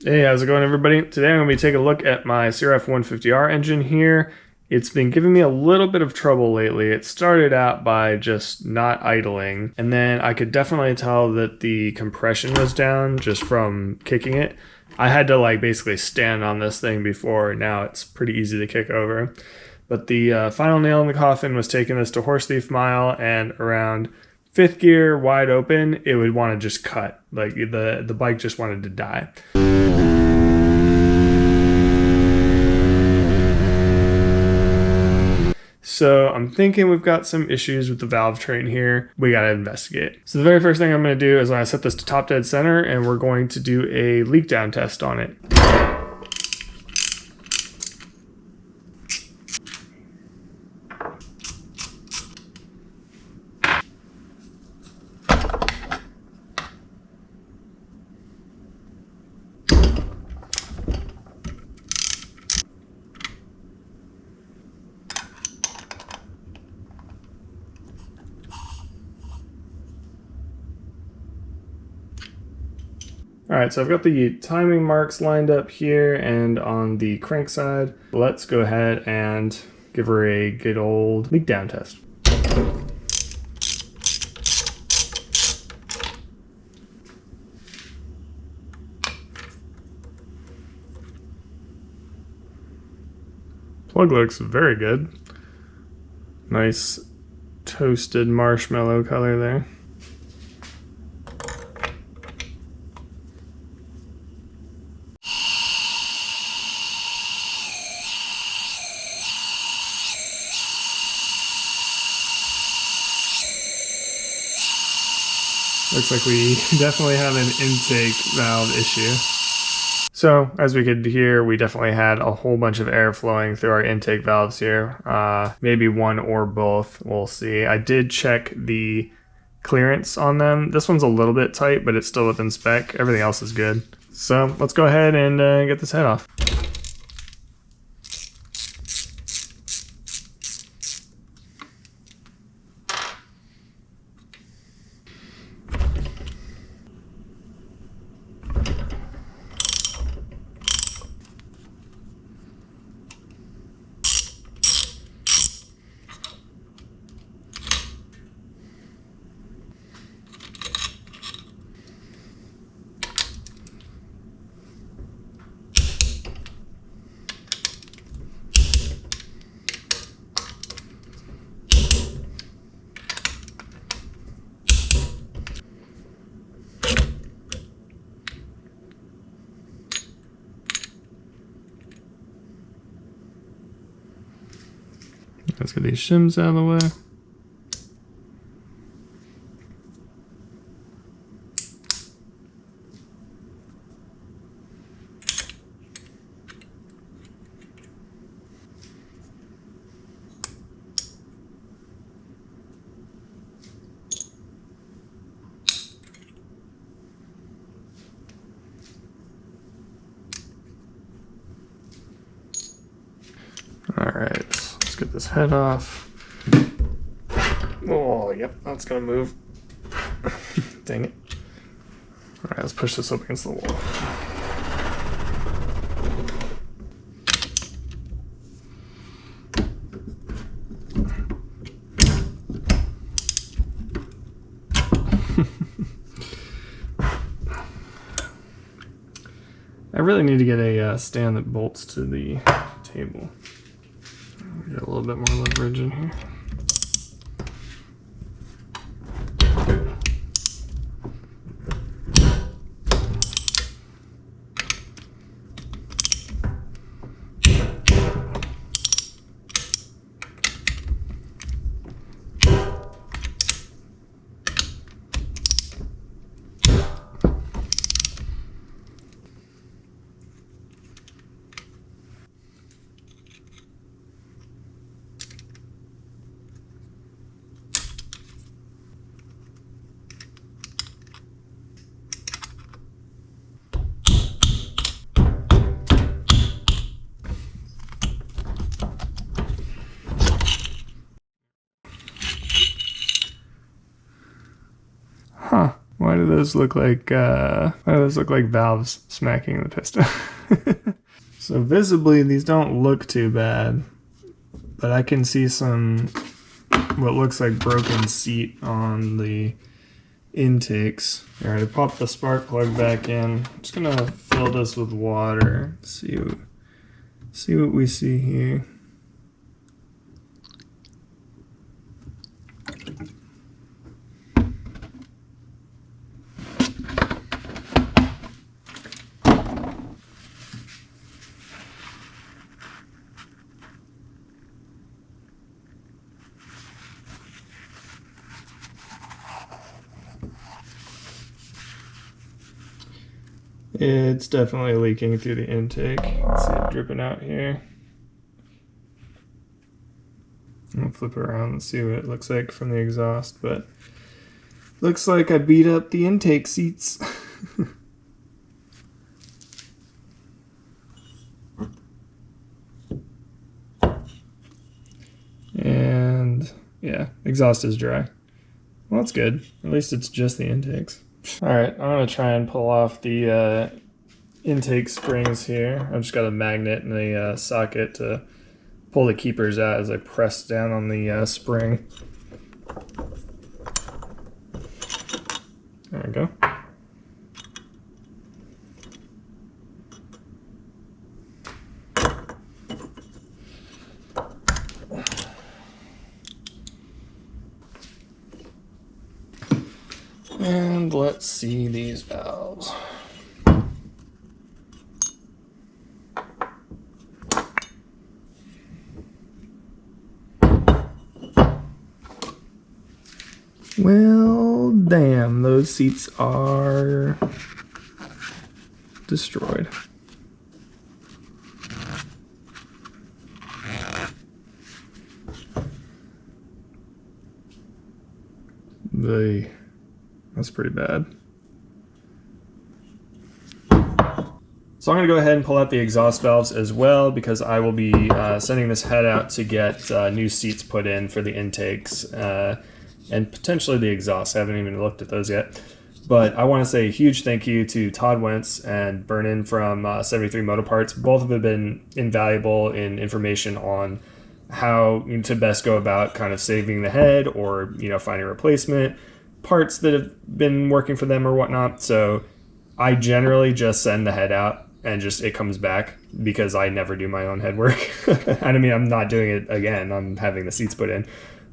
Hey, how's it going, everybody? Today I'm going to be taking a look at my Crf150R engine here. It's been giving me a little bit of trouble lately. It started out by just not idling, and then I could definitely tell that the compression was down just from kicking it. I had to basically stand on this thing before. Now it's pretty easy to kick over. But the final nail in the coffin was taking this to Horse Thief Mile, and around 5th gear wide open, it would want to just cut. Like the bike just wanted to die. So I'm thinking we've got some issues with the valve train here. We gotta investigate. So the very first thing I'm gonna do is I'm gonna set this to top dead center, and we're going to do a leak down test on it. All right, so I've got the timing marks lined up here and on the crank side. Let's go ahead and give her a good old leak down test. Plug looks very good. Nice toasted marshmallow color there. Looks like we definitely have an intake valve issue. So, as we could hear, we definitely had a whole bunch of air flowing through our intake valves here. Maybe one or both, we'll see. I did check the clearance on them. This one's a little bit tight, but it's still within spec. Everything else is good. So, let's go ahead and get this head off. Let's get these shims out of the way. All right, let's get this head off. Oh, yep, that's gonna move. Dang it. All right, let's push this up against the wall. I really need to get a stand that bolts to the table. Get a little bit more leverage in here. do those look like valves smacking the piston? So visibly these don't look too bad, but I can see some what looks like broken seat on the intakes. All right, I popped the spark plug back in. I'm just gonna fill this with water. See what we see here. It's definitely leaking through the intake. You can see it dripping out here. I'm gonna flip it around and see what it looks like from the exhaust, but looks like I beat up the intake seats. And yeah, exhaust is dry. Well, that's good. At least it's just the intakes. All right, I'm gonna try and pull off the intake springs here. I've just got a magnet and a socket to pull the keepers out as I press down on the spring. There we go. And let's see these valves. Well, damn, those seats are destroyed. That's pretty bad. So I'm going to go ahead and pull out the exhaust valves as well, because I will be sending this head out to get new seats put in for the intakes and potentially the exhaust. I haven't even looked at those yet. But I want to say a huge thank you to Todd Wentz and Burnin from 73 Moto Parts. Both of them have been invaluable in information on how to best go about kind of saving the head or, finding a replacement, parts that have been working for them or whatnot. So I generally just send the head out and it comes back, because I never do my own head work. I mean, I'm not doing it again. I'm having the seats put in,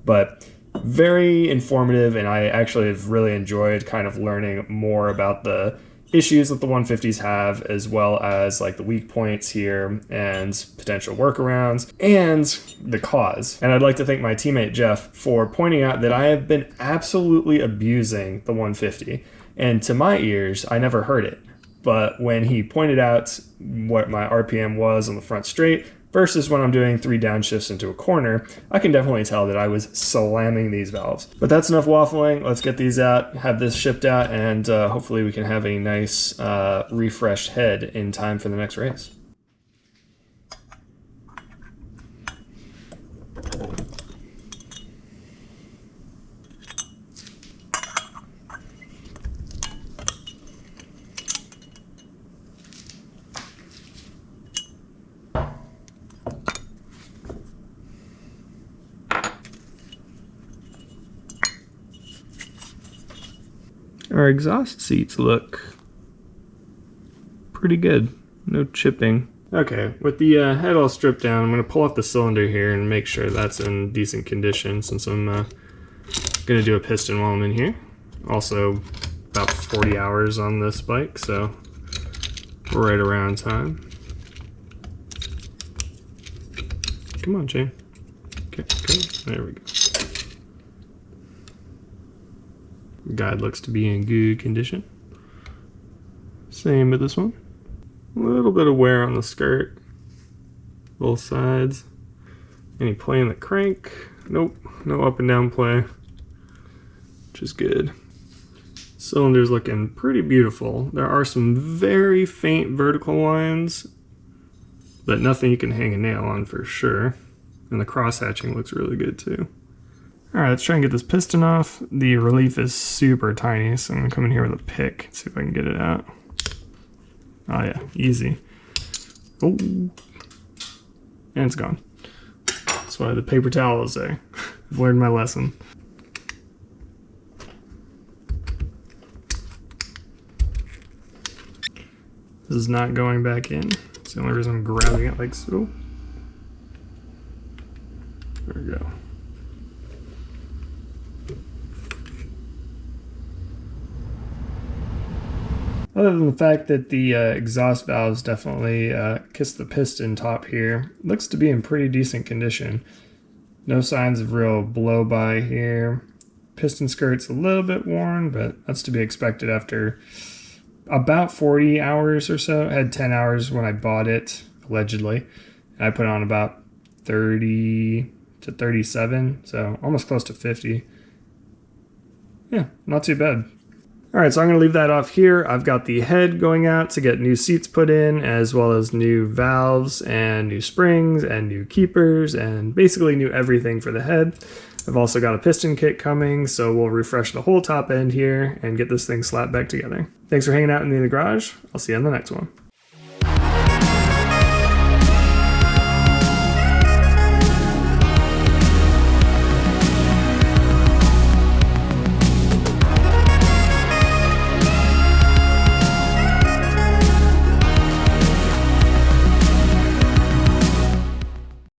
but very informative. And I actually have really enjoyed kind of learning more about the issues that the 150s have, as well as like the weak points here and potential workarounds and the cause. And I'd like to thank my teammate Jeff for pointing out that I have been absolutely abusing the 150, and to my ears I never heard it, but when he pointed out what my RPM was on the front straight versus when I'm doing 3 downshifts into a corner, I can definitely tell that I was slamming these valves. But that's enough waffling. Let's get these out, have this shipped out, and hopefully we can have a nice refreshed head in time for the next race. Our exhaust seats look pretty good. No chipping. Okay, with the head all stripped down, I'm going to pull off the cylinder here and make sure that's in decent condition, since I'm going to do a piston while I'm in here. Also, about 40 hours on this bike, so we're right around time. Come on, Jane. Okay, there we go. Guide looks to be in good condition. Same with this one. A little bit of wear on the skirt, both sides. Any play in the crank? Nope, no up and down play, which is good. Cylinder's looking pretty beautiful. There are some very faint vertical lines, but nothing you can hang a nail on for sure. And the cross hatching looks really good too. All right, let's try and get this piston off. The relief is super tiny, so I'm gonna come in here with a pick, see if I can get it out. Oh yeah, easy. Oh, and it's gone. That's why the paper towel is there. I've learned my lesson. This is not going back in. It's the only reason I'm grabbing it like so. There we go. Other than the fact that the exhaust valves definitely kiss the piston top here, it looks to be in pretty decent condition. No signs of real blow by here. Piston skirt's a little bit worn, but that's to be expected after about 40 hours or so. I had 10 hours when I bought it, allegedly. And I put on about 30 to 37, so almost close to 50. Yeah, not too bad. All right, so I'm gonna leave that off here. I've got the head going out to get new seats put in, as well as new valves and new springs and new keepers and basically new everything for the head. I've also got a piston kit coming, so we'll refresh the whole top end here and get this thing slapped back together. Thanks for hanging out with me in the garage. I'll see you on the next one.